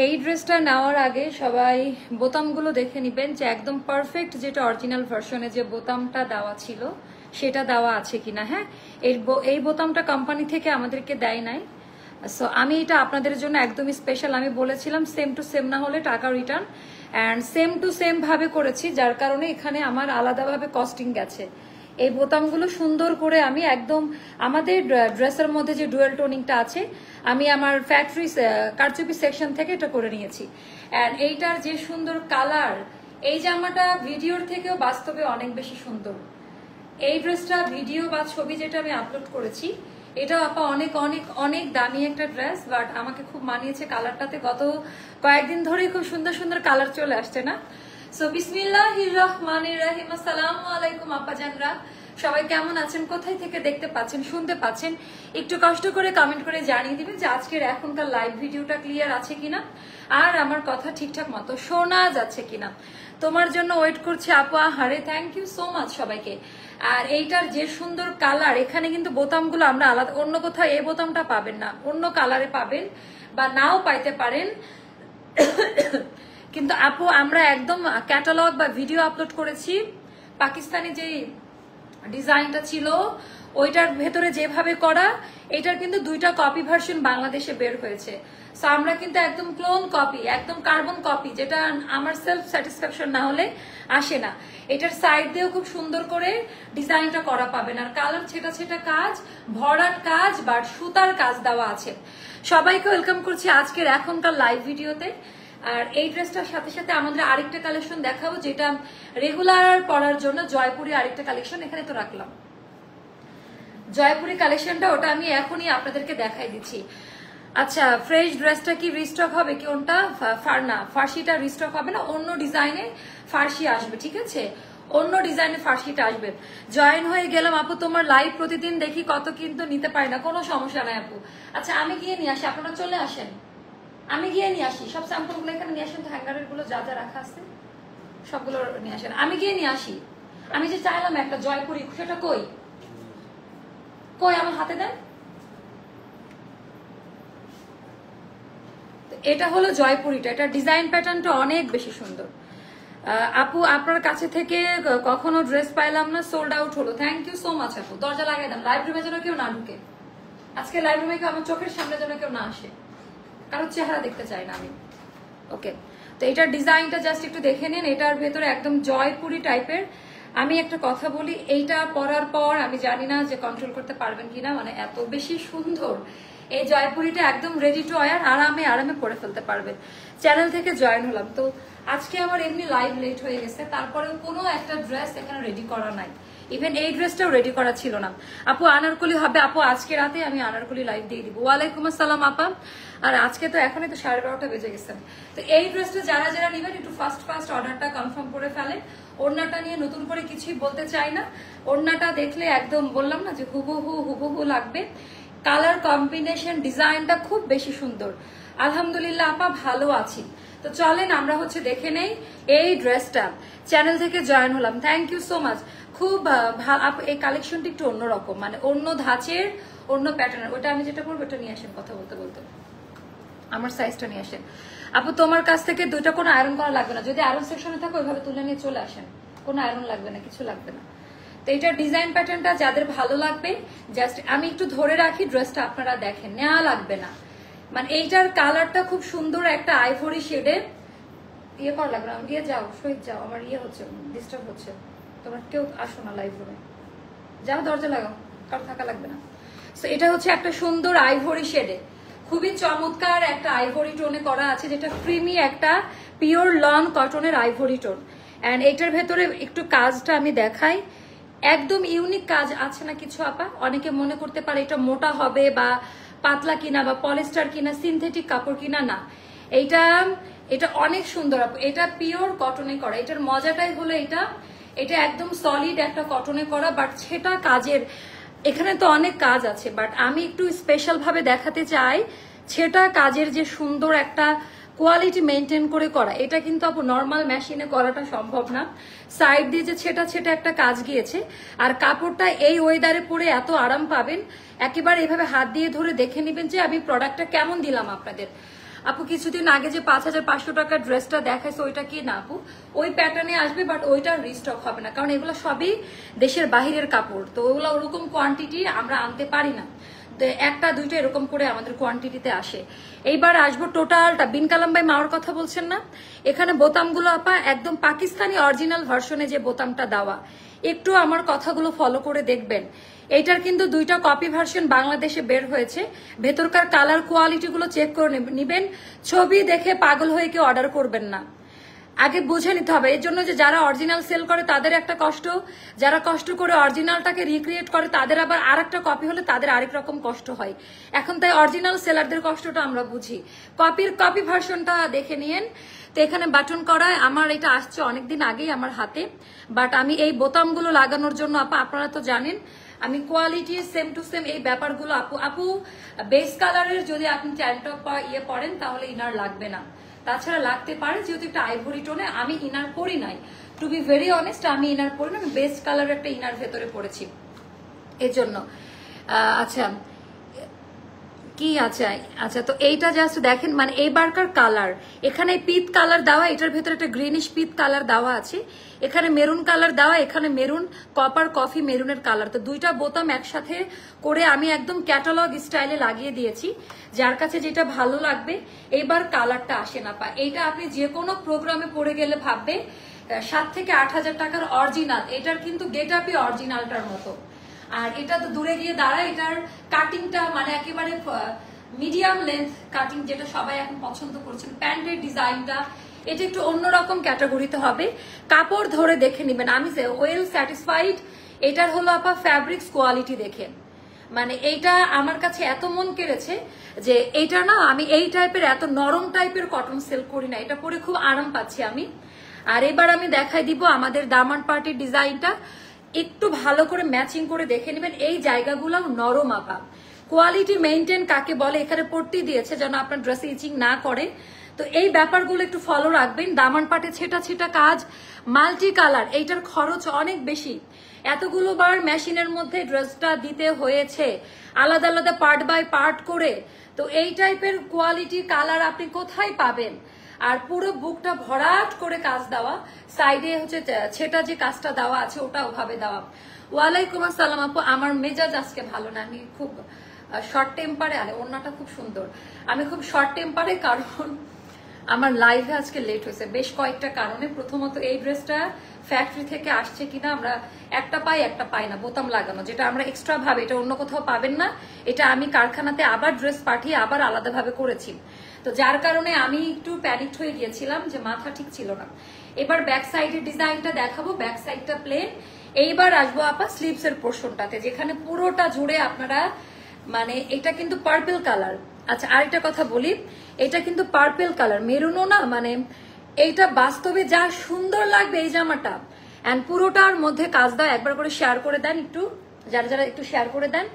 এই ড্রেসটা নেওয়ার আগে সবাই বোতামগুলো দেখে নেবেন যে একদম পারফেক্ট যেটা অরিজিনাল ভার্সনে যে বোতামটা দেওয়া ছিল সেটা দেওয়া আছে কিনা। হ্যাঁ, এই বোতামটা কোম্পানি থেকে আমাদেরকে দেয় নাই। সো আমি এটা আপনাদের জন্য একদমই স্পেশাল, আমি বলেছিলাম সেম টু সেম না হলে টাকা return, and same to same ভাবে করেছি, যার কারণে এখানে আমার আলাদাভাবে কস্টিং গেছে। এই বোতামগুলো সুন্দর করে আমি একদম আমাদের ড্রেসের মধ্যে যে ডুয়েল টোনিংটা আছে আমি আমার ফ্যাক্টরি কারচুপি সেকশন থেকে এটা করে নিয়েছি। অ্যান্ড এইটার যে সুন্দর কালার, এই জামাটা ভিডিওর থেকেও বাস্তবে অনেক বেশি সুন্দর। এই ড্রেসটা ভিডিও বা ছবি যেটা আমি আপলোড করেছি এটা আপা অনেক অনেক অনেক দামি একটা ড্রেস, বাট আমাকে খুব মানিয়েছে কালারটাতে। গত কয়েকদিন ধরেই খুব সুন্দর সুন্দর কালার চলে আসছে না। সো বিসমিল্লাহির রহমানির রহিম। আসসালামু আলাইকুম আপাজানরা, সবাই কেমন আছেন, কোথায় থেকে দেখতে পাচ্ছেন শুনতে পাচ্ছেন একটু কষ্ট করে কমেন্ট করে জানিয়ে দিবেন যে আজকের এখনকার লাইভ ভিডিওটা ক্লিয়ার আছে কিনা আর আমার কথা ঠিকঠাক মতো শোনা যাচ্ছে কিনা। তোমার জন্য ওয়েট করছি আপু। হারে থ্যাংক ইউ সো মাচ সবাইকে। আর এইটার যে সুন্দর কালার, এখানে কিন্তু বোতামগুলো আমরা আলাদা, অন্য কোথাও এই বোতামটা পাবেন না, অন্য কালারে পাবেন বা নাও পাইতে পারেন। কিন্তু আপু আমরা একদম ক্যাটালগ বা ভিডিও আপলোড করেছি, পাকিস্তানি যে ডিজাইনটা ছিল ওইটার ভেতরে যেভাবে করা, এটার কিন্তু 2টা কপি ভার্সন বাংলাদেশে বের হয়েছে। সো আমরা কিন্তু একদম ক্লোন কপি, একদম কার্বন কপি, যেটা আমার সেলফ স্যাটিসফ্যাকশন না হলে আসে না। এটার সাইড দিয়েও খুব সুন্দর করে ডিজাইনটা করা পাবেন, আর কালার ছেটা ছেটা কাজ, ভরাট কাজ, বাট সুতার কাজ দেওয়া আছে। সবাইকে ওয়েলকাম করছি আজকের এখনকার লাইভ ভিডিওতে। আর এই ড্রেসটার সাথে সাথে আমাদের আরেকটা কালেকশন দেখাবো, যেটা রেগুলার পরার জন্য জয়পুরি আরেকটা কালেকশন এখানে তো রাখলাম। জয়পুরি কালেকশনটা ওটা আমি এখনই আপনাদেরকে দেখাই দিচ্ছি। আচ্ছা, ফ্রেশ ড্রেসটা কি রিস্টক হবে কি? ওনটা না, ফার্সিটা রিস্টক হবে না, অন্য ডিজাইনে ফার্সি আসবে, ঠিক আছে? অন্য ডিজাইনে ফার্সিটা আসবে। জয়েন হয়ে গেলাম আপু, তোমার লাইভ প্রতিদিন দেখি কত, কিন্তু নিতে পারি না, কোনো সমস্যা নাই আপু। আচ্ছা আমি গিয়ে নিয়ে আসি, আপনারা চলে আসেন, আমি গিয়ে নিয়ে আসি। সব স্যাম্পল গুলো এখানে নিয়ে আসেন, হ্যাঙ্গারের গুলো যা যা রাখা আছে সবগুলো নিয়ে আসেন, আমি গিয়ে নিয়ে আসি। আমি যে চাইলাম একটা জয়পুরি, সেটা কই কই আমার হাতে দেন। এটা হলো জয়পুরিটা, এটা ডিজাইন প্যাটার্নটা অনেক বেশি সুন্দর। আপু আপনার কাছে থেকে কখনো ড্রেস পাইলাম না, সোল্ড আউট হলো। থ্যাংক ইউ সো মাচ আপু। দরজা লাগাই দেন, লাইভ রুমে যেন কেউ না ঢুকে, আজকে লাইভ রুমে কেউ আমার চোখের সামনে যেন কেউ না আসে, কারোর চেহারা দেখতে চাই না আমি। ওকে, তো এটার ডিজাইনটা জাস্ট একটু দেখে নিন। এটার ভেতরে একদম জয়পুরি টাইপের। আমি একটা কথা বলি, এইটা পরার পর আমি জানি না যে কন্ট্রোল করতে পারবেন কিনা, মানে এত বেশি সুন্দর এই জয়পুরিটা, একদম রেডি টু ওয়্যার, আরামে আরামে পরে ফেলতে পারবেন। চ্যানেল থেকে জয়েন হলাম তো আজকে আমার এমনি লাইভ লেট হয়ে গেছে, তারপরেও কোনো একটা ড্রেস এখানে রেডি করা নাই, ইভেন এই ড্রেসটাও রেডি করা ছিল না। আপু আনারকলি হবে আপু, আজকে রাতে আমি আনারকলি লাইভ দিয়ে দিব। ওয়ালাইকুম আসসালাম আপা। আর আজকে তো এখনই তো 12:30 বেজে গেছে। তো এই ড্রেসটা যারা যারা নেবেন একটু ফার্স্ট অর্ডারটা কনফার্ম করে ফেলেন। ওড়নাটা নিয়ে নতুন করে কিছুই বলতে চাই না, ওড়নাটা দেখলে একদম বললাম না যে হুবহু লাগবে। কালার কম্বিনেশন, ডিজাইনটা খুব বেশি সুন্দর। আলহামদুলিল্লাহ আপা ভালো আছি। তো চলেন আমরা হচ্ছে দেখে নেই এই ড্রেসটা। চ্যানেল থেকে জয়েন হলাম, থ্যাংক ইউ সো মাচ। খুব ভালো এই কালেকশনটি একটু অন্যরকম, মানে অন্য ধাঁচের, অন্য প্যাটার্নের। ওটা আমি যেটা করবো ওটা নিয়ে আসেন, কথা বলতে বলতে আমার সাইজটা নিয়ে আসেন। আপু তোমার কাছ থেকে 2টা কোনো আয়রন করা লাগবে না, যদি আয়রন সেকশনে থাকো ওইভাবে তুলে নিয়ে চলে আসেন, কোনো আয়রন লাগবে না, কিছু লাগবে না। তো এটার ডিজাইন প্যাটার্নটা যাদের ভালো লাগবে জাস্ট আমি একটু ধরে রাখি, ড্রেসটা আপনারা দেখেন, নেওয়া লাগবে না। মানে এইটার কালারটা খুব সুন্দর, একটা আইভরি শেডে। ইয়ে করা লাগবে না, গিয়ে যাও শহীদ যাও, আমার ইয়ে হচ্ছে, ডিস্টার্ব হচ্ছে। তোমরা কেউ আসো না লাইভ রুমে, যাও দরজা লাগাও, কারো থাকা লাগবে না। সো এটা হচ্ছে একটা সুন্দর আইভরি শেডে, খুবই চমৎকার একটা আইভরি টোনে করা আছে, যেটা ক্রিমি একটা পিওর লন কটনের আইভরি টোন। অ্যান্ড এটার ভেতরে একটু কাজটা আমি দেখাই, একদম ইউনিক কাজ আছে না কিছু আপা। অনেকে মনে করতে পারে এটা মোটা হবে বা পাতলা কিনা বা পলিস্টার কিনা, সিনথেটিক কাপড় কিনা, না, এটা অনেক সুন্দর আপু। এটা পিওর কটনে করা, এটার মজাটাই হলো এটা একদম সলিড একটা কটনে করা, বাট সেটা কাজের, এখানে তো অনেক কাজ আছে, বাট আমি একটু স্পেশাল ভাবে দেখাতে চাই সেটা কাজের যে সুন্দর একটা কোয়ালিটি মেনটেন করে করা। এটা কিন্তু আপু নর্মাল মেশিনে করাটা সম্ভব না। সাইড দিয়ে যে ছেটা একটা কাজ গিয়েছে, আর কাপড়টা এই ওয়েদারে পরে এত আরাম পাবেন, একেবারে এভাবে হাত দিয়ে ধরে দেখে নেবেন যে আমি প্রোডাক্টটা কেমন দিলাম আপনাদের। আপু কিছুদিন আগে যে 5,500 টাকার ড্রেসটা দেখাইছে ওইটা কি না আপু? ওই প্যাটার্নে আসবে, বাট ওইটা রিস্টক হবে না, কারণ এগুলো সবই দেশের বাহিরের কাপড়, তো ওগুলো ওরকম কোয়ান্টিটি আমরা আনতে পারি না, একটা দুইটা এরকম করে আমাদের কোয়ান্টিটিতে আসে। এইবার আসবো টোটালটা। বিন কালাম ভাই মাওয়ার কথা বলছেন না, এখানে বোতামগুলো আপা একদম পাকিস্তানি অরিজিনাল ভার্সনে যে বোতামটা দেওয়া, একটু আমার কথাগুলো ফলো করে দেখবেন। এইটার কিন্তু দুইটা কপি ভার্সন বাংলাদেশে বের হয়েছে, ভেতরকার কালার কোয়ালিটি গুলো চেক করে নিবেন, ছবি দেখে পাগল হয়ে কেউ অর্ডার করবেন না, আগে বুঝে নিতে হবে। এর জন্য যে যারা অরিজিনাল সেল করে তাদের একটা কষ্ট, যারা কষ্ট করে অরিজিনালটাকে রিক্রিয়েট করে তাদের আবার আরেকটা কপি হলে তাদের আরেক রকম কষ্ট হয়। এখন তাই অরিজিনাল সেলারদের কষ্টটা আমরা বুঝি, কপি ভার্সনটা দেখে নিয়েন। তো এখানে বাটন করায় আমার এটা আসছে অনেকদিন আগেই আমার হাতে, বাট আমি এই বোতামগুলো লাগানোর জন্য আপনারা তো জানেন আমি কোয়ালিটি সেম টু সেম এই ব্যাপারগুলো আপু বেস কালারের যদি আপনি ট্যান টপ বা ইয়ে পরেন তাহলে ইনার লাগবে না, তাছাড়া লাগতে পারে যেহেতু একটা আইভরি টোনে। আমি ইনার পরি নাই, টু বি ভেরি অনেস্ট, আমি ইনার পরি না, আমি বেস্ট কালার একটা ইনার ভেতরে পরেছি এর জন্য। আচ্ছা কি আছে, আচ্ছা তো এইটা জাস্ট দেখেন, মানে এইবারকার কালার এখানে পিত কালার দেওয়া, এটার ভেতরে একটা গ্রিনিশ পিত কালার দেওয়া আছে, এখানে মেরুন কালার দেওয়া, এখানে মেরুন কপার কফি মেরুনের কালার, তো দুইটা বোতাম একসাথে করে আমি একদম ক্যাটালগ স্টাইলে লাগিয়ে দিয়েছি, যার কাছে যেটা ভালো লাগবে। এইবার কালারটা আসে না পা, এইটা আপনি যে কোনো প্রোগ্রামে পরে গেলে ভাববে 7 থেকে 8,000 টাকার অরিজিনাল, এটার কিন্তু গেট আপই অরিজিনালটার মতো। আর এটা তো দূরে গিয়ে দাঁড়ায়, এটার কাটিংটা মানে একেবারে মিডিয়াম লেন্থ কাটিং, যেটা সবাই এখন পছন্দ করছেন। প্যান্টের ডিজাইনটা এটা একটু অন্যরকম ক্যাটাগরিতে হবে, কাপড় ধরে দেখে নেবেন। আমি ওয়েল স্যাটিসফাইড এটার হলো আপা ফ্যাব্রিক্স কোয়ালিটি দেখে, মানে এইটা আমার কাছে এত মন কেড়েছে যে এইটা না, আমি এই টাইপের এত নরম টাইপের কটন সেল করি না, এটা পরে খুব আরাম পাচ্ছি আমি। আর এবার আমি দেখাই দিব আমাদের দামান পার্টির ডিজাইনটা, একটু ভালো করে ম্যাচিং করে দেখে নেবেন। এই জায়গাগুলো নরম আপা, কোয়ালিটি মেইনটেইন কাকে বলে এখানে পট্টি দিয়েছে যেন আপনার ড্রেসে ইচিং না করে, তো এই ব্যাপারগুলো একটু ফলো রাখবেন। দামান পাটে ছেটা ছেটা কাজ, মাল্টি কালার, এইটার খরচ অনেক বেশি, এতগুলো বার মেশিনের মধ্যে ড্রেসটা দিতে হয়েছে আলাদা আলাদা পার্ট বাই পার্ট করে, তো এই টাইপের কোয়ালিটি কালার আপনি কোথায় পাবেন? আর পুরো বুকটা ভরাট করে কাজ দেওয়া, সাইডে হচ্ছে ছেটা যে কাজটা দেওয়া আছে ওটা ওভাবে দেওয়া। ওয়ালাইকুম আসসালাম আপু, আমার মেজাজ আজকে ভালো না, আমি খুব শর্ট টেম্পারে, আরে ওড়নাটা খুব সুন্দর, আমি খুব শর্ট টেম্পারে, কারণ আমার লাইভে আজকে লেট হয়েছে বেশ কয়েকটা কারণে। প্রথমত এই ড্রেসটা ফ্যাক্টরি থেকে আসছে কিনা আমরা একটা পাই না বোতাম লাগানো, যেটা আমরা এক্সট্রা ভাবে, এটা অন্য কোথাও পাবেন না, এটা আমি কারখানাতে আবার ড্রেস পাঠিয়ে আবার আলাদাভাবে করেছি, তো যার কারণে আমি একটু প্যানিকড হয়ে গিয়েছিলাম, যে মাথা ঠিক ছিল না। এবার ব্যাক সাইডের ডিজাইনটা দেখাবো, ব্যাক সাইডটা প্লেন। এইবার আসবো আপা স্লিভস এর পোর্শনটাতে, যেখানে পুরোটা জুড়ে আপনারা, মানে এটা কিন্তু পার্পল কালার। আচ্ছা আরেকটা কথা বলি, এটা কিন্তু পার্পল কালার, মেরুনও না, মানে এইটা বাস্তবে যা সুন্দর লাগবে এই জামাটা, এন্ড পুরোটার মধ্যে কাজ দাও, একবার করে শেয়ার করে দেন একটু, যারা যারা একটু শেয়ার করে দেন।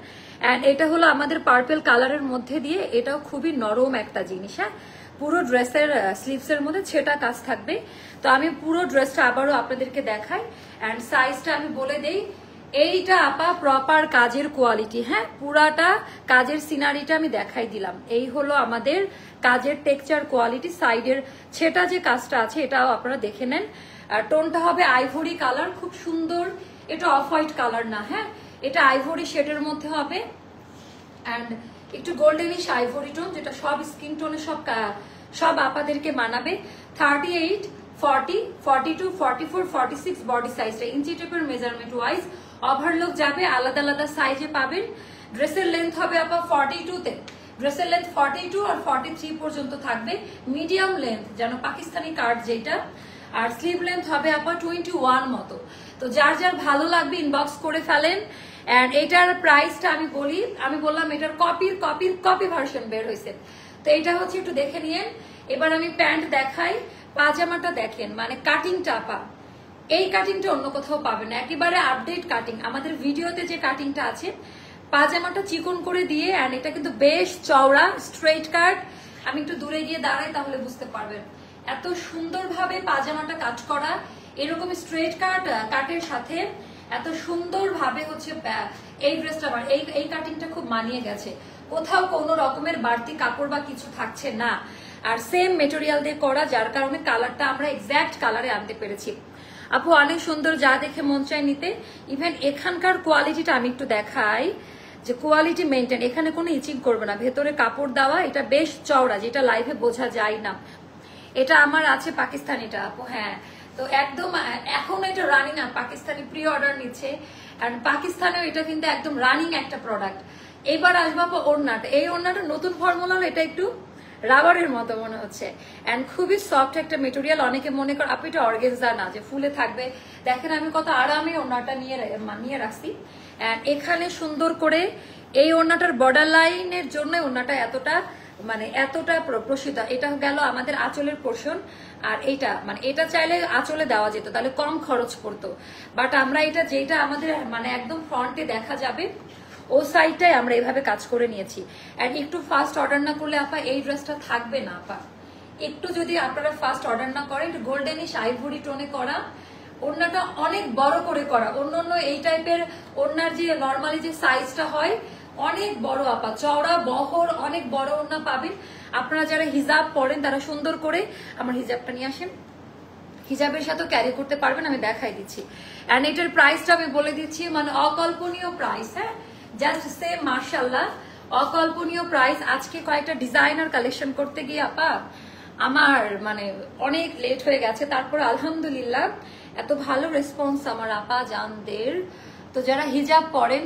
এন্ড এটা হলো আমাদের পার্পল কালারের মধ্যে দিয়ে, এটাও খুবই নরম একটা জিনিস। হ্যাঁ, পুরো ড্রেসের স্লিভস এর মধ্যে ছেটা কাজ থাকবে। তো আমি পুরো ড্রেসটা আবারও আপনাদেরকে দেখাই, এন্ড সাইজটা আমি বলে দেই। এইটা আপা প্রপার কাজের কোয়ালিটি, হ্যাঁ পুরাটা কাজের সিনারিটা আমি দেখাই দিলাম। এই হলো আমাদের কাজের টেক্সচার কোয়ালিটি, সাইডের ছেটা যে কাজটা আছে এটাও আপনারা দেখে নেন। আর টোনটা হবে আইভরি কালার, খুব সুন্দর, এটা অফ হোয়াইট কালার না, হ্যাঁ এটা আইভরি শেডের মধ্যে হবে, অ্যান্ড একটু গোল্ডেনিশ আইভরি টোন, যেটা সব স্কিন টোনে সব আপাদেরকে মানাবে। 38, 40, 42, 44, 46 বডি সাইজটা ইঞ্চি টেপের মেজারমেন্ট ওয়াইজ, ওভারলক যাবে আলাদা আলাদা সাইজে পাবেন। ড্রেসের লেন্থ হবে আপা 42-তে, ড্রেসের লেন্থ 42 আর 43 পর্যন্ত থাকবে, মিডিয়াম লেন্থ যেন পাকিস্তানি কার্ড যেটা। আর স্লিভ লেন্থ হবে আপা 21 মতো। তো যার যার ভালো লাগবে ইনবক্স করে ফেলেন। এন্ড এটার প্রাইসটা আমি বলি, আমি বললাম এটার কপি ভার্সন বের হয়েছে, তো এটা হচ্ছে একটু দেখে নিয়েন। এবার আমি প্যান্ট দেখাই, পাজামাটা দেখেন, মানে কাটিংটা আপা এই কাটিংটা অন্য কোথাও পাবেন না, একেবারে আপডেট কাটিং। আমাদের ভিডিওতে যে কাটিংটা আছে, পাজামাটা চিকন করে দিয়ে, এন্ড এটা কিন্তু বেশ চওড়া স্ট্রেট কাট। আমি একটু দূরে গিয়ে দাঁড়াই তাহলে বুঝতে পারবেন, এত সুন্দরভাবে পাজামাটা কাট করা, এরকম স্ট্রেট কাটের সাথে এত সুন্দর ভাবে হচ্ছে এই ড্রেসটা, এই কাটিংটা খুব মানিয়ে গেছে, কোথাও কোনো রকমের বাড়তি কাপড় বা কিছু থাকছে না। আর সেম মেটেরিয়াল দিয়ে করা, যার কারণে কালারটা আমরা এক্স্যাক্ট কালারে আনতে পেরেছি। আপু অনেক সুন্দর, যা দেখে মন চায় নিতে। ইভেন এখানকার কোয়ালিটিটা আমি একটু দেখাই, যে কোয়ালিটি মেনটেন, এখানে কোনো ইচিং করবে না, ভেতরে কাপড় দেওয়া, এটা বেশ চওড়া, যেটা লাইভে বোঝা যায় না। এটা আমার আছে পাকিস্তানিটা আপু, হ্যাঁ। তো একদম এখন এটা রানিং, আর পাকিস্তানি প্রি অর্ডার নিচ্ছে, আর পাকিস্তানেও এটা কিন্তু একদম রানিং একটা প্রোডাক্ট। এবার আসবো আপু ওড়নাটা, এই ওড়নাটা নতুন ফর্মুলা, এটা একটু রাবারের মতো মনে হচ্ছে, এন্ড খুবই সফট একটা মেটেরিয়াল। অনেকে মনে করে আপু এটা অর্গেনজা না, যে ফুলে থাকবে, দেখেন আমি কত আরামে ওড়নাটা নিয়ে রাখছি। এন্ড এখানে সুন্দর করে এই ওড়নাটার বর্ডার লাইনের জন্য ওড়নাটা এতটা প্রসিদ্ধ। এটা গেল আমাদের আঁচলের পোর্শন, আর এটা চাইলে আঁচলে দেওয়া যেত, তাহলে কম খরচ পড়তো। বাট আমরা যেটা আমাদের একদম ফ্রন্টে দেখা যাবে, ও সাইডটাই আমরা এভাবে কাজ করে নিয়েছি। এন্ড একটু ফাস্ট অর্ডার না করলে আপা এই ড্রেসটা থাকবে না আপা। একটু যদি আপনারা ফাস্ট অর্ডার না করেন, গোল্ডেনিশ আইভরি টোনে করা, ওড়নাটা অনেক বড় করে করা। অন্য এই টাইপের ওড়নার যে নর্মালি যে সাইজটা হয় অনেক বড় আপা, চওড়া বহর, অনেক বড় ওড়না পাবেন। আপনারা যারা হিজাব পরেন তারা সুন্দর করে, আমার হিজাবটা নিয়ে আসেন, হিজাবের সাথে ক্যারি করতে পারবেন, আমি দেখাই দিচ্ছি। এন্ড এটার প্রাইসটা আমি বলে দিচ্ছি, অকল্পনীয় প্রাইস, হ্যাঁ, জাস্ট সেম মাশাআল্লাহ, অকল্পনীয় প্রাইস। আজকে কয়েকটা ডিজাইনার কালেকশন করতে গিয়ে আপা আমার অনেক লেট হয়ে গেছে, তারপর আলহামদুলিল্লাহ এত ভালো রেসপন্স আমার আপা জানদের। তো যারা হিজাব পরেন,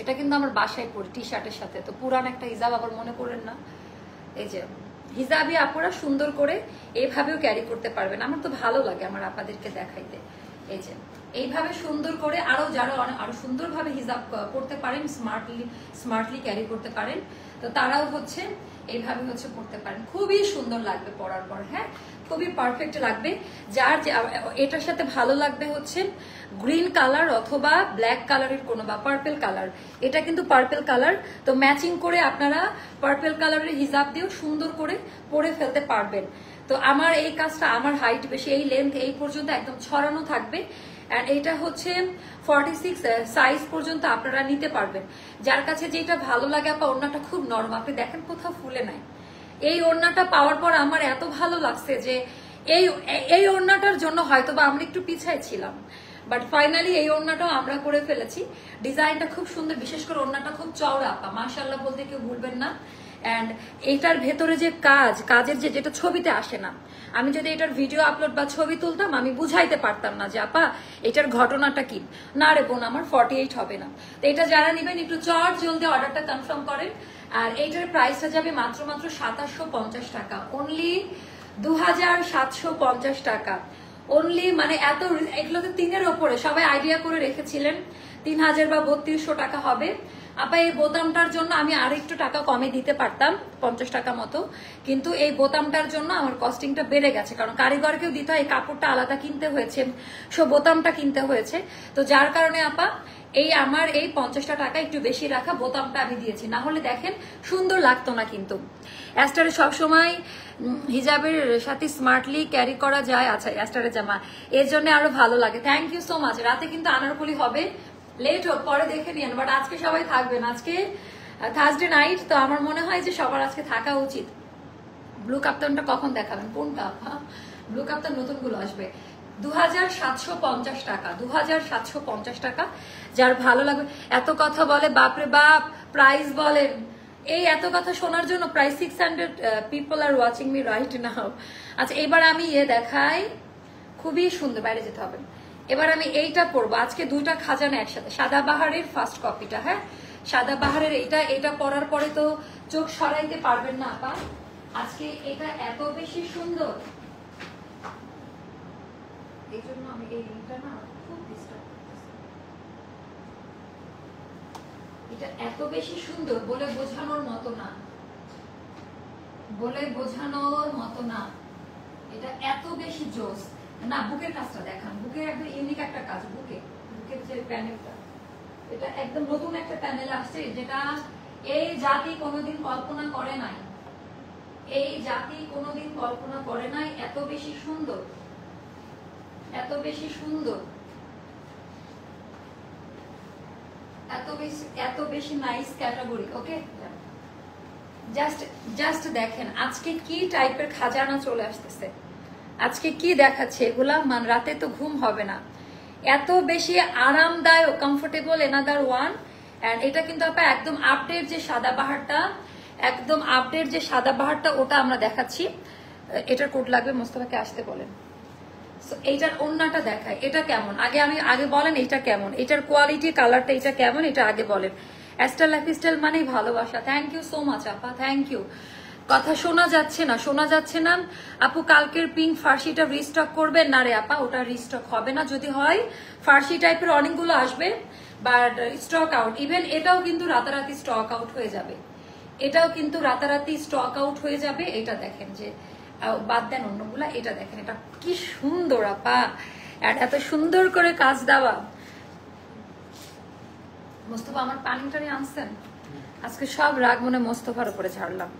এটা কিন্তু আমার বাসায় পরি টি শার্টের সাথে, তো পুরান একটা হিজাব আবার মনে করেন না। এই যে হিজাবি আপুরা সুন্দর করে এইভাবেও ক্যারি করতে পারবেন, আমার তো ভালো লাগে আমার আপাদেরকে দেখাইতে। এই যে এইভাবে সুন্দর করে আরো সুন্দরভাবে হিজাব পড়তে পারেন, স্মার্টলি ক্যারি করতে পারেন, তো তারাও এইভাবে পড়তে পারেন, খুবই সুন্দর লাগবে পরার পর, হ্যাঁ, খুবই পারফেক্ট লাগবে। এটার সাথে ভালো লাগবে গ্রিন কালার অথবা ব্ল্যাক কালারের কোনো, বা পার্পেল কালার, এটা কিন্তু পার্পেল কালার, তো ম্যাচিং করে আপনারা পার্পেল কালারের হিজাব দিয়েও সুন্দর করে পরে ফেলতে পারবেন। তো আমার এই কাজটা, আমার হাইট বেশি, এই লেন্থ এই পর্যন্ত একদম ছড়ানো থাকবে। আর এটা 46 সাইজ পর্যন্ত আপনারা নিতে পারবেন, যার কাছে যেটা ভালো লাগে। আপা ওড়নাটা খুব নরম, আপনি দেখেন কোথাও ফুলে নাই। এই ওড়নাটা পাওয়ার পর আমার এত ভালো লাগছে যে এই ওড়নাটার জন্য হয়তোবা আমরা একটু পিছায় ছিলাম, বাট ফাইনালি এই ওড়নাটাও আমরা করে ফেলেছি। ডিজাইনটা খুব সুন্দর, বিশেষ করে ওড়নাটা খুব চওড়া আপা, মাশাআল্লাহ বলতে কেউ ভুলবেন না। এন্ড এটার ভেতরে যে কাজের যেটা ছবিতে আসে না, আমি যদি এটার ভিডিও আপলোড বা ছবি তুলতাম আমি বুঝাইতে পারতাম না যে আপা এটার ঘটনাটা কি। না রে বোন, আমার 48 হবে না। তো এটা যারা নিবেন একটু জলদি অর্ডারটা কনফার্ম করেন। আর এইটার প্রাইসটা যাবে মাত্র 2750 টাকা, অনলি 2750 টাকা অনলি। এগুলো তো 3-এর ওপরে, সবাই আইডিয়া করে রেখেছিলেন 3000 বা 3200 টাকা হবে। আপা এই বোতামটার জন্য আমি আর একটু টাকা কমে দিতে পারতাম, 50 টাকা মতো, কিন্তু এই বোতামটার জন্য আমার কস্টিংটা বেড়ে গেছে, কারণ কারিগরকেও দিতে হয়, এই কাপড়টা আলাদা কিনতে হয়েছে, বোতামটা কিনতে হয়েছে। তো যার কারণে আপা আমার এই 50 টাকা একটু বেশি রাখা বোতামটা আমি দিয়েছি, না হলে দেখেন সুন্দর লাগতো না। কিন্তু অ্যাস্টারে সবসময় হিজাবের সাথে স্মার্টলি ক্যারি করা যায়। আচ্ছা, অ্যাস্টারের জামা এর জন্য আরো ভালো লাগে। Thank you so much. রাতে কিন্তু আনারকলি হবে, লেট হোক পরে দেখে নিন, বাট আজকে সবাই থাকবেন। আজকে থার্সডে নাইট, তো আমার মনে হয় যে সবার আজকে থাকা উচিত। ব্লু কাপ্তানটা কখন দেখাবেন? কোনটা? ব্লু কাপ্তান নতুনগুলো আসবে 2750 টাকা, 2750 টাকা। যার ভালো লাগবে, এত কথা বলে, বাপরে বাপ প্রাইস বলেন, এই এত কথা শোনার জন্য প্রায় 600 people are watching me right now. আচ্ছা, এবার আমি দেখাই, খুবই সুন্দর, বাইরে যেতে হবে। এবার আমি এইটা পরবো, আজকে দুইটা খাজানা একসাথে, সাদাবাহারের ফার্স্ট কপিটা, হ্যাঁ, সাদাবাহারের এটা পরার পরে তো চোখ সরাইতে পারবেন না আপা। আজকে এটা এত বেশি সুন্দর, এই জন্য আমি এইটা না খুব ডিস্টার্ব করতেছি। এটা এত বেশি সুন্দর বলে বোঝানোর মতো না, এটা এত বেশি জোস না। বুকের কাজটা দেখান, বুকের একদম ইউনিক একটা কাজ, বুকের যে প্যানেলটা, এটা একদম নতুন একটা প্যানেল আসছে, যেটা এই জাতি কোনোদিন কল্পনা করে নাই, এত বেশি সুন্দর, এত বেশি নাইস ক্যাটাগরি। ওকে, জাস্ট জাস্ট দেখেন আজকে কি টাইপের খাজানা চলে আসতেছে, আজকে কি দেখাচ্ছে এগুলা, মান রাতে তো ঘুম হবে না, এত বেশি আরামদায়ক, কমফোর্টেবল, এনাদার ওয়ান। এন্ড এটা কিন্তু আপা একদম আপডেট যে সাদাবাহারটা, একদম আপডেট যে সাদাবাহারটা ওটা আমরা দেখাচ্ছি। এটার কোড লাগবে, মোস্তফাকে আসতে বলেন। এইটার ওন্নাটা দেখায়, এটা কেমন আগে বলেন, এটা কেমন, এটার কোয়ালিটি, কালারটা এটা কেমন, এটা আগে বলেন। অ্যাস্টার লাইফস্টাইল মানেই ভালোবাসা। থ্যাংক ইউ সো মাচ আপা, থ্যাংক ইউ। কথা শোনা যাচ্ছে না আপু। কালকের পিঙ্ক ফার্সিটা রিস্টক করবেন না রে আপা, ওটা রিস্টক হবে না। যদি হয় ফার্সি টাইপের অনেকগুলো আসবে, বাট স্টক আউট। ইভেন এটাও কিন্তু রাতারাতি স্টক আউট হয়ে যাবে, এটাও কিন্তু রাতারাতি স্টক আউট হয়ে যাবে। এটা দেখেন যে বাদ দেন অন্যগুলা, এটা দেখেন, এটা কি সুন্দর আপা, এত সুন্দর করে কাজ দেওয়া। মোস্তফা আমার পানিটারি আনছেন, আজকে সব রাগ মনে মোস্তফার উপরে ছাড়লাম।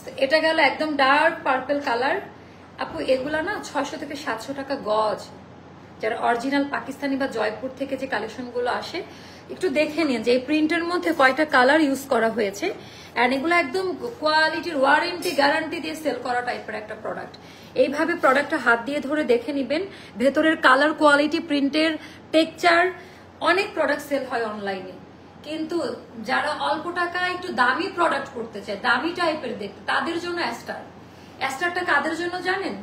তো এটা গেল একদম ডার্ক পার্পল কালার আপু। এগুলা না 600 থেকে 700 টাকা গজ, যারা অরিজিনাল পাকিস্তানি বা জয়পুর থেকে যে কালেকশন গুলো আসে, একটু দেখে নিন যে এই প্রিন্টের মধ্যে কয়টা কালার ইউজ করা হয়েছে। এন্ড এগুলো একদম কোয়ালিটির ওয়ারেন্টি গ্যারান্টি দিয়ে সেল করা টাইপের একটা প্রোডাক্ট। এইভাবে প্রোডাক্টটা হাত দিয়ে ধরে দেখে নিবেন, ভেতরের কালার কোয়ালিটি, প্রিন্টের টেক্সচার। অনেক প্রোডাক্ট সেল হয় অনলাইনে, কিন্তু যারা অল্প টাকা একটু দামি প্রোডাক্ট করতে চায়, দামি টাইপের দেখতে, তাদের জন্য অ্যাস্টারটা কাদের জন্য জানেন?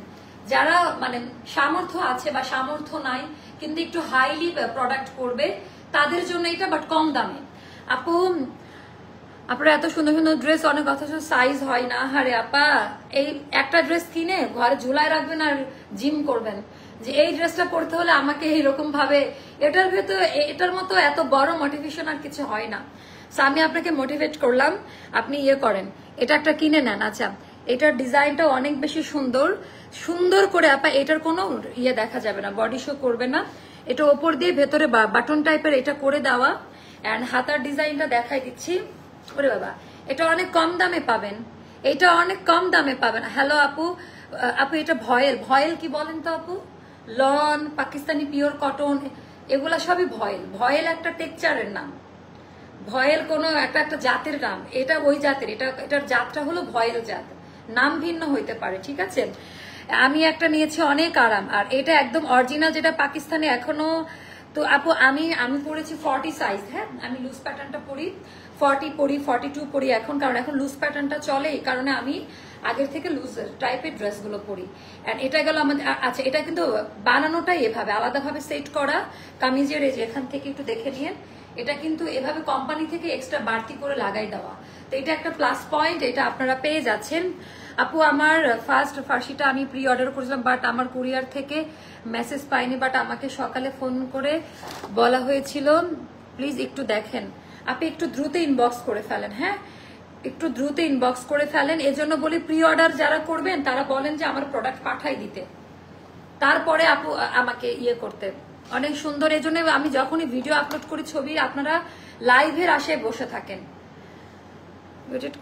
যারা মানে সামর্থ্য আছে বা সামর্থ্য নাই কিন্তু একটু হাইলি প্রোডাক্ট করবে, তাদের জন্য এটা, বাট কম দামে। আপু আপনারা এত সুন্দর সুন্দর ড্রেস, অনেক অথচ সাইজ হয় না। হারে আপা, এই একটা ড্রেস কিনে ঘরে ঝুলায় রাখবেন আর জিম করবেন যে এই ড্রেসটা পরতে হলে আমাকে এইরকম ভাবে, এটার ভেতরে এটার মতো এত বড় মোটিভেশন আর কিছু হয় না। আমি আপনাকে মোটিভেট করলাম, আপনি ইয়ে করেন, এটা একটা কিনে নেন। আচ্ছা, এটার ডিজাইনটা অনেক বেশি সুন্দর, সুন্দর করে আপা, এটার কোনো ইয়ে দেখা যাবে না, বডি শো করবে না। এটা ওপর দিয়ে ভেতরে বাটন টাইপের এটা করে দেওয়া। এন্ড হাতার ডিজাইনটা দেখাই দিচ্ছি। ওরে বাবা, এটা অনেক কম দামে পাবেন, এটা অনেক কম দামে পাবেন। হ্যালো আপু, আপু এটা ভয়েল কি বলেন তো আপু? লন, পাকিস্তানি পিওর কটন, এগুলা সবই ভয়েল একটা টেক্সচারের নাম। ভয়েল কোনো একটা জাতের নাম, এটা ওই জাতের, এটার জাতটা হলো ভয়েল জাত, নাম ভিন্ন হইতে পারে, ঠিক আছে। আমি একটা নিয়েছি, অনেক আরাম। আর এটা একদম অরিজিনাল যেটা পাকিস্তানি এখনো। তো আপু আমি পরেছি 40 সাইজ। হ্যাঁ, আমি লুজ প্যাটার্নটা পরি, 40 পরি, 42 পরি এখন, কারণ এখন লুজ প্যাটার্নটা চলে, এই কারণে আমি আগের থেকে লুজ টাইপের ড্রেসগুলো পরি। এন্ড এটা গেল আমাদের। আচ্ছা, এটা কিন্তু বানানোটাই এভাবে আলাদাভাবে সেট করা কামিজের, এই যে এখান থেকে একটু দেখে নিন, এটা কিন্তু এভাবে কোম্পানি থেকে এক্সট্রা বাড়তি করে লাগাই দেওয়া। তো এটা একটা প্লাস পয়েন্ট, এটা আপনারা পেয়ে যাচ্ছেন। আপু আমার ফার্স্ট ফার্সিটা আমি প্রি অর্ডার করেছিলাম, বাট আমার কুরিয়ার থেকে মেসেজ পাইনি, বাট আমাকে সকালে ফোন করে বলা হয়েছিল প্লিজ একটু দেখেন। আপনি একটু দ্রুত ইনবক্স করে ফেলেন, হ্যাঁ একটু দ্রুত ইনবক্স করে ফেলেন। এজন্য বলি প্রি অর্ডার যারা করবেন তারা বলেন যে আমার প্রোডাক্ট পাঠাই দিতে, তারপরে আপু আমাকে ইয়ে করতে। অনেক সুন্দর, এজন্য আমি যখনই ভিডিও আপলোড করি ছবি, আপনারা লাইভের আশায় বসে থাকেন।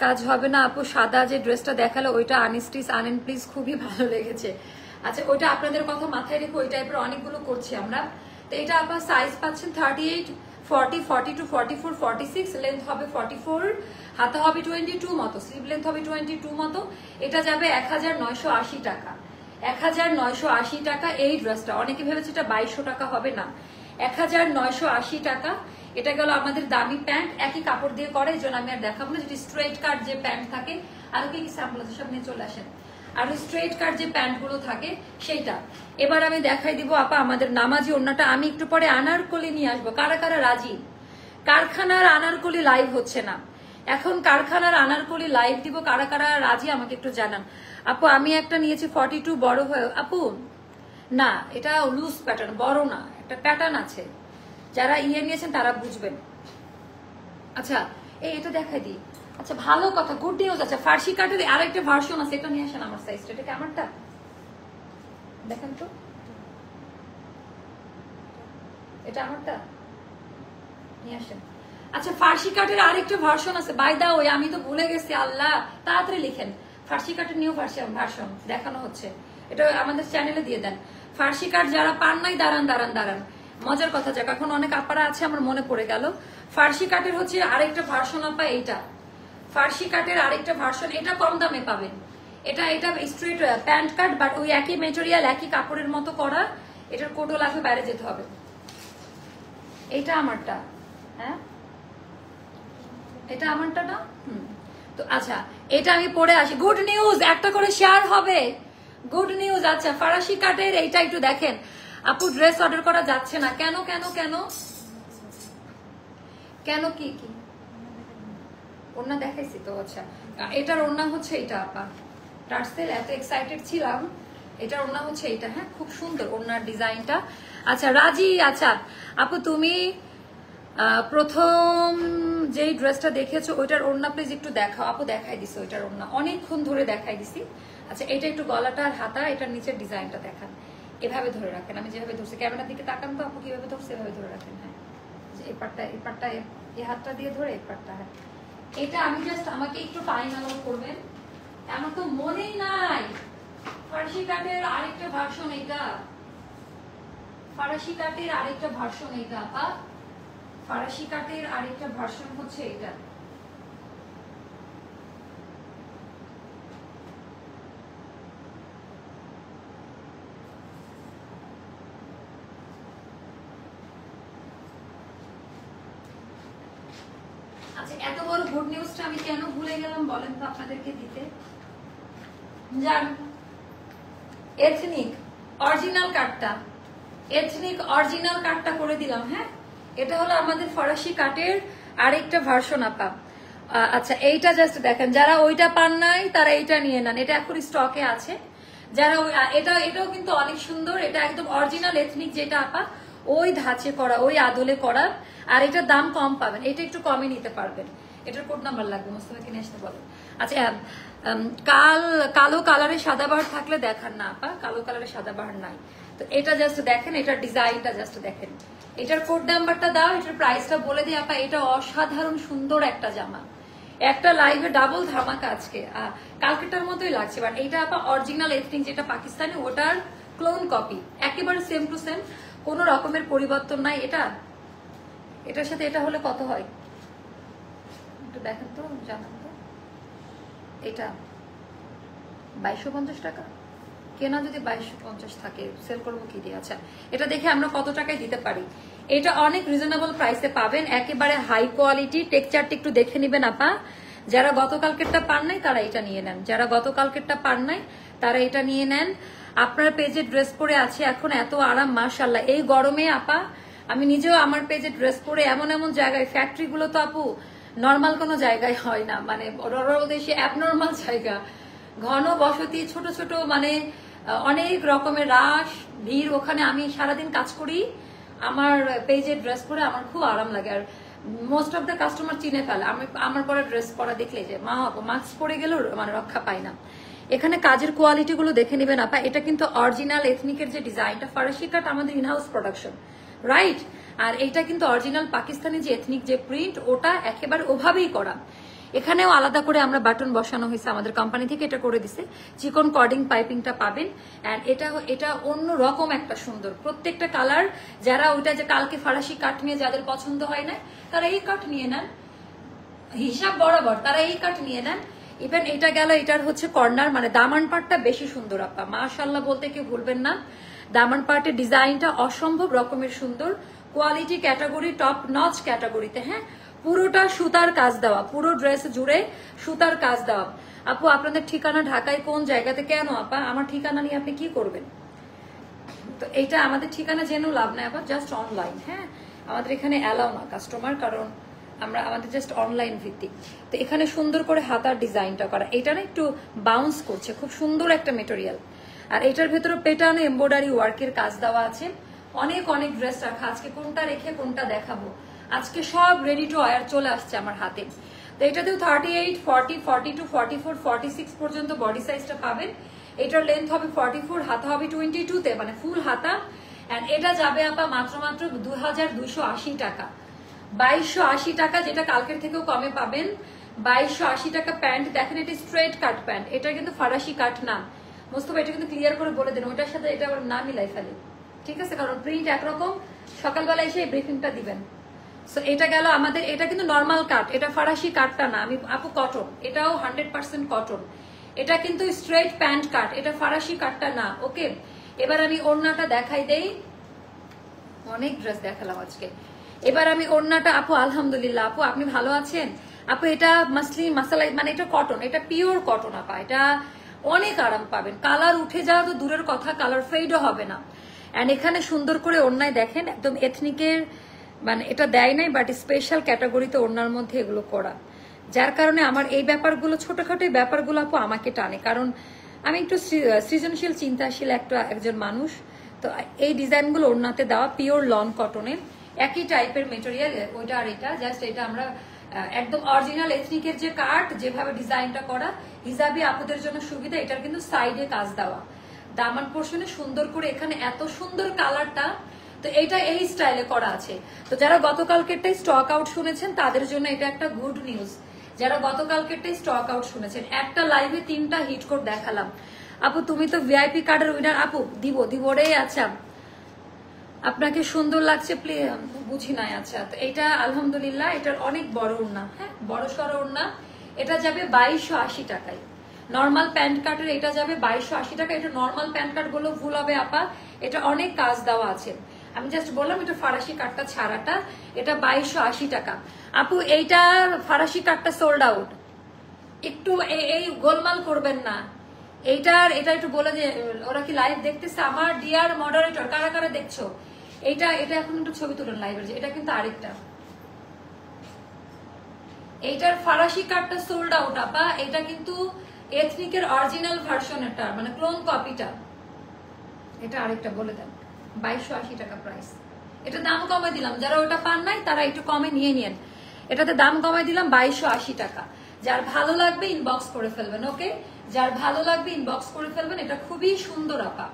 কাজ হবে না আপু, সাদা যে ড্রেসটা দেখালো ওইটা আনস্টিচ আনেন প্লিজ, খুবই ভালো লেগেছে। আচ্ছা, ওইটা আপনাদের কথা মাথায় রেখে ওই টাইপের অনেকগুলো করছি আমরা। তো এটা আপনার সাইজ পাচ্ছেন 38, 40, 42, 44, 46, লেন্থ হবে 44, হাতা হবে 22 মতো, স্লিভ লেন্থ হবে 22 মতো। এটা যাবে 1980 টাকা, 1980 টাকা এই ড্রেসটা। অনেকে ভেবেছে এটা 2200 টাকা হবে, না, 1980 টাকা। এটা গেল আমাদের দামি প্যান্ট, একই কাপড় দিয়ে করে, এই জন্য আমি আর দেখাবো না। যেটি স্ট্রেট কাট যে প্যান্ট থাকে, আর কি কি স্যাম্পল আছে সব নিয়ে চলে আসেন। আর স্ট্রেট কাট যে প্যান্ট গুলো থাকে সেইটা এবার আমি দেখাই দিব আপা। আমাদের নামাজি ওড়নাটা আমি একটু পরে আনারকলি নিয়ে আসবো। কারা কারা রাজি? কারখানার আনারকলি লাইভ হচ্ছে না এখন, কারখানার আনারকলি লাইভ দিব, কারা কারা রাজি আমাকে একটু জানান। আপু আমি একটা নিয়েছি 42 বড় হয়ে। আপু না, এটা লুজ প্যাটার্ন, বড় না, একটা প্যাটার্ন আছে, যারা ইয়ে নিয়েছেন তারা বুঝবেন। আচ্ছা, এটা দেখাই দিই। আচ্ছা, ভালো কথা, গুড নিউজ। আচ্ছা, ফার্সি কাটের আরেকটা ভার্সন আছে, এটা নিয়ে আসেন আমার সাইজটা। এটা কি আমারটা? দেখেন তো, এটা আমারটা, নিয়ে আসেন। আচ্ছা, ফার্সি কাটের আরেকটা ভার্সন আছে, বাই দা ওয়ে আমি তো ভুলে গেছি, আল্লাহ, তাড়াতাড়ি লিখেন। ফার্সি কাটের নিউ ভার্সন দেখানো হচ্ছে, এটা আমাদের চ্যানেলে দিয়ে দেন। ফার্সি কাট যারা পান নাই, দাঁড়ান। মজার কথা, যাক এখন অনেক আপারা আছে, আমার মনে পড়ে গেল। ফার্সি কাটের হচ্ছে আরেকটা ভার্সন আপা, এইটা ফার্সি কাটের আরেকটা ভার্সন, এটা কম দামে পাবেন। এটা এটা স্ট্রেট প্যান্ট কাট, বাট ওই একই মেটেরিয়াল একই কাপড়ের মতো করা। এটার কোটও লাগবে, বাইরে যেতে হবে। এটা আমারটা, হ্যাঁ এটা আমারটা না। তো আচ্ছা, এটা আমি পরে আসি। গুড নিউজ, একটা করে শেয়ার হবে। Good news. আচ্ছা, ফরাসি কাটের এইটা একটু দেখেন আপু, ড্রেস অর্ডার করা যাচ্ছে না কেন? কেন কেন কেন কি কি ওড়না দেখাইছি তো। আচ্ছা, এটার ওড়না হচ্ছে এটা আপা। টার্সেল এত এক্সাইটেড ছিলাম। এটার ওড়না হচ্ছে এটা। হ্যাঁ, খুব সুন্দর ওড়নার ডিজাইনটা। আচ্ছা রাজি, আচ্ছা আপু তুমি প্রথম যেই ড্রেসটা দেখেছো ওইটার ওড়না প্লিজ একটু দেখাও। আপু দেখাই দিছি ওইটার ওড়না, অনেকক্ষণ ধরে দেখাই দিছি। আচ্ছা, এটা একটু গলাটা আর হাতা, এটার নিচের ডিজাইনটা দেখান। এভাবে ধরে রাখেন, আমি যেভাবে ধরছি। ক্যামেরার দিকে তাকান তো আপু, কিভাবে ধরছে এভাবে ধরে রাখেন। হ্যাঁ, এই পাটটা এই হাতটা দিয়ে ধরে এই পাটটা। হ্যাঁ, এটা আমি জাস্ট, আমাকে একটু টাইম অ্যালাউ করবেন। আমার তো মনেই নাই ফার্সি কাটের আরেকটা ভার্সন এটা। ফরাসি কাটের আরেকটা ভার্সন এটা আপা। ফরাসি কাটের আরেকটা ভার্সন হচ্ছে এটা। আচ্ছা, এত বড় গুড নিউজটা আমি কেন ভুলে গেলাম বলেন তো আপনাদেরকে দিতে। জান, এথনিক অরিজিনাল কাটটা, এথনিক অরিজিনাল কাটটা করে দিলাম। হ্যাঁ, এটা হলো আমাদের ফরাসি কাটের আরেকটা ভার্সন আপা। আচ্ছা, এইটা জাস্ট দেখেন, যারা ওইটা পান নাই তারা এইটা নিয়ে নেন, এটা এখন স্টকে আছে। যারা এটাও কিন্তু অনেক সুন্দর। এটা একদম অরিজিনাল এথনিক যেটা আপা, ওই ধাঁচে করা, ওই আদলে করা। আর এটার দাম কম পাবেন, এটা একটু কমে নিতে পারবেন। এটার কোড নাম্বার লাগবে, মোস্তফা কিনে আসতে বলেন। আচ্ছা, কালো কালারের সাদা বাহার থাকলে দেখান না আপা, কালো কালারের সাদা বাহার নাই। তো এটা জাস্ট দেখেন, এটার ডিজাইনটা জাস্ট দেখেন। এটার কোড নাম্বারটা দাও, এটার প্রাইসটা বলে দিই আপা। এটা অসাধারণ সুন্দর একটা জামা, একটা লাইভে ডাবল ধামাকা আজকে। কালকেটার মতোই লাগছে, বাট এইটা আপা অরিজিনাল এথনিক যেটা পাকিস্তানি, ওটার ক্লোন কপি, একেবারে সেম টু সেম, কোনো রকমের পরিবর্তন নাই। এটার সাথে এটা হলে কত হয় একটু দেখেন তো, জানান তো। এটা 2250 টাকা কেনা, যদি 2250 থাকে সেল করবো কি দিয়ে। আচ্ছা, এটা দেখে আমরা কত টাকায় দিতে পারি। এটা অনেক রিজনেবল প্রাইসে পাবেন, একেবারে হাই কোয়ালিটি। টেক্সচারটা একটু দেখে নিবেন আপা। যারা গতকালকেরটা পান নাই তারা এটা নিয়ে নেন, যারা গতকালকেরটা পান নাই তারা এটা নিয়ে নেন। আপনার পেজে ড্রেস পরে আছে এখন, এত আরাম মাশাআল্লাহ। এই গরমে আপা, আমি নিজেও আমার পেজে ড্রেস পরে এমন এমন জায়গায়, ফ্যাক্টরি গুলো তো আপু নর্মাল কোনো জায়গায় হয় না, মানে দেশে অ্যাবনর্মাল জায়গা, ঘন বসতি, ছোট ছোট, মানে অনেক রকমের রাশ ভিড়। ওখানে আমি সারাদিন কাজ করি, আমার পেজে ড্রেস পরে আমার খুব আরাম লাগে। আর মোস্ট অফ দ্য কাস্টমার চিনে ফেলে আমি আমার পরে ড্রেস পরা দেখলে, যে মা মাস্ক পরে গেলেও মানে রক্ষা পাই না। এখানে কাজের কোয়ালিটি গুলো দেখে নিবেন আপা। এটা কিন্তু অরিজিনাল এথনিকের যে ডিজাইনটা, ফরাসি কাট আমাদের ইনহাউস প্রোডাকশন, রাইট। আর এইটা কিন্তু অরিজিনাল পাকিস্তানি যে এথনিক যে প্রিন্ট, ওটা একেবারে ওভাবেই করা। এখানেও আলাদা করে আমরা বাটন বসানো হয়েছে, আমাদের কোম্পানি থেকে এটা করে দিছে। চিকন কর্ডিং পাইপিংটা পাবেন। এন্ড এটা অন্য রকম একটা সুন্দর, প্রত্যেকটা কালার। যারা ওইটা যে কালকে ফরাসি কাট নিয়ে যাদের পছন্দ হয় না, তারা এই কাট নিয়ে নেন, হিসাব বরাবর তারা এই কাট নিয়ে নেন। ইভেন এটা গেল, এটার হচ্ছে কর্নার, মানে দামান পার্টটা বেশি সুন্দর আপা, মাশাআল্লাহ বলতে কেউ ভুলবেন না। দামান পার্টের ডিজাইনটা অসম্ভব রকমের সুন্দর, কোয়ালিটি ক্যাটাগরি টপ নচ ক্যাটাগরিতে। হ্যাঁ, পুরোটা সুতার কাজ দেওয়া, পুরো ড্রেস জুড়ে সুতার কাজ দেওয়া। আপু আপনাদের ঠিকানা ঢাকায় কোন জায়গাতে? কেন আপা, আমার ঠিকানা নিয়ে আপনি কি করবেন? তো এইটা আমাদের ঠিকানা জেনেও লাভ নাই আপা, জাস্ট অনলাইন। হ্যাঁ, আমাদের এখানে অ্যালাউ না কাস্টমার, কারণ আমাদের জাস্ট অনলাইন ভিত্তিক। তো এখানে সুন্দর করে হাতার ডিজাইনটা করা, এটা না একটু বাউন্স করছে, খুব সুন্দর একটা মেটেরিয়াল। আর এটার ভেতরে পেটানো এমব্রয়ডারি ওয়ার্কের কাজ দেওয়া আছে। অনেক অনেক ড্রেস রাখা, আজকে কোনটা রেখে কোনটা দেখাবো। আজকে সব রেডি টু ওয়্যার চলে আসছে আমার হাতে। তো এটাতেও 38, 40, 42, 44, 46 পর্যন্ত বডি সাইজটা পাবেন। এটার লেন্থ হবে 44, হাতা হবে 22-তে, মানে ফুল হাতা। এন্ড এটা যাবে আপা মাত্র 2280 টাকা, 2280 টাকা, যেটা কালকের থেকেও কমে পাবেন। 2280 টাকা প্যান্ট। দেখেন এটা স্ট্রেট কাট প্যান্ট, এটা কিন্তু ফরাসি কাট না। মোস্তফা এটা কিন্তু ক্লিয়ার করে বলে দেন, ওইটার সাথে এটা আবার না মিলাই ফেলে, ঠিক আছে? কারণ প্রিন্ট একরকম, সকালবেলা এসে ব্রিফিংটা দিবেন। সো এটা গেল আমাদের, এটা কিন্তু নর্মাল কাট, এটা ফরাসি কাটটা না আমি আপু, কটন, এটাও 100% কটন। এটা কিন্তু স্ট্রেট প্যান্ট কাট, এটা ফরাসি কাটটা না। ওকে, এবার আমি ওড়নাটা দেখাই দেই, অনেক ড্রেস দেখালাম আজকে। এবার আমি ওড়নাটা, আপু আলহামদুলিল্লাহ, আপু আপনি ভালো আছেন? আপু এটা মাসলিন মাসালাই, মানে এটা কটন, এটা পিওর কটন আপা, এটা অনেক আরাম পাবেন। কালার উঠে যাওয়া তো দূরের কথা, কালার ফেডও হবে না। এন্ড এখানে সুন্দর করে ওড়নায় দেখেন একদম এথনিকের, মানে এটা দেয় নাই বাট স্পেশাল ক্যাটাগরিতে ওড়নার মধ্যে এগুলো করা, যার কারণে আমার এই ব্যাপারগুলো, ছোটখাটো ব্যাপারগুলো আপু আমাকে টানে, কারণ আমি একটু সৃজনশীল চিন্তাশীল একজন মানুষ। তো এই ডিজাইনগুলো ওড়নাতে দেওয়া পিওর লন কটনের, একই টাইপের মেটেরিয়াল ওইটা আর এটা, জাস্ট এটা আমরা একদম অরিজিনাল এথনিকের যে কাট যেভাবে ডিজাইনটা করা, হিজাবি আপুদের জন্য সুবিধা। এটার কিন্তু সাইডে কাজ দেওয়া, দামান পোর্শনে সুন্দর করে, এখানে এত সুন্দর কালারটা, তো এইটা এই স্টাইলে করা আছে। তো যারা গতকালকেরটাই স্টক আউট শুনেছেন তাদের জন্য এটা একটা গুড নিউজ। যারা গতকালকেরটাই স্টক আউট শুনেছেন, একটা লাইভে 3টা হিট কোড দেখালাম। আপু তুমি তো ভিআইপি কার্ডের উইনার। আপু দিব রে। আচ্ছা আপনাকে সুন্দর লাগছে, বুঝি নাই। আচ্ছা, তো এটা আলহামদুলিল্লাহ, এটার অনেক বড় ওড়না, হ্যাঁ বড় সড়ো ওড়না। এটা যাবে 2280 টাকায়। নর্মাল প্যান্ট কার্টের এটা যাবে 2280 টাকা। এটা নর্মাল প্যান্ট কার্ট গুলো ভুল হবে আপা, এটা অনেক কাজ দেওয়া আছে। আমি জাস্ট বললাম এটা ফরাসি কাটটা ছাড়াটা, এটা 2280 টাকা। আপু এইটা ফরাসি কাটটা সোল্ড আউট, একটু এই গোলমাল করবেন না। এটা একটু বলে যে ওরা কি লাইভ দেখতেছে, আমার ডিয়ার মডারেটর কারা কারা দেখছো, এটা এখন একটু ছবি তুলেন লাইভের, যে এটা কিন্তু আরেকটা, এইটার ফরাসি কাটটা সোল্ড আউট আপা। এটা কিন্তু এথনিকের অরিজিনাল ভার্সন, এটা মানে ক্লোন কপিটা। এটা আরেকটা বলে দেন, 2280 টাকা প্রাইস। এটা দাম কমে দিলাম, যারা ওটা পান নাই তারা একটু কমে নিয়ে নিন। এটাতে দাম কমে দিলাম 2280 টাকা। যার ভালো লাগবে ইনবক্স করে ফেলবেন। ওকে, যার ভালো লাগবে ইনবক্স করে ফেলবেন। এটা খুবই সুন্দর আপা,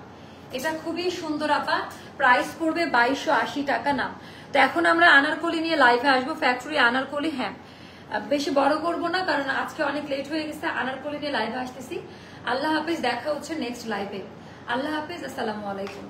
এটা খুবই সুন্দর আপা। প্রাইস পড়বে 2280 টাকা না। তো এখন আমরা আনারকলি নিয়ে লাইভে আসবো, ফ্যাক্টরি আনারকলি। হ্যাঁ, বেশি বড় করবো না কারণ আজকে অনেক লেট হয়ে গেছে। আনারকলি নিয়ে লাইভে আসতেছি। আল্লাহ হাফেজ, দেখা হচ্ছে নেক্সট লাইভে। আল্লাহ হাফেজ, আসসালামু আলাইকুম।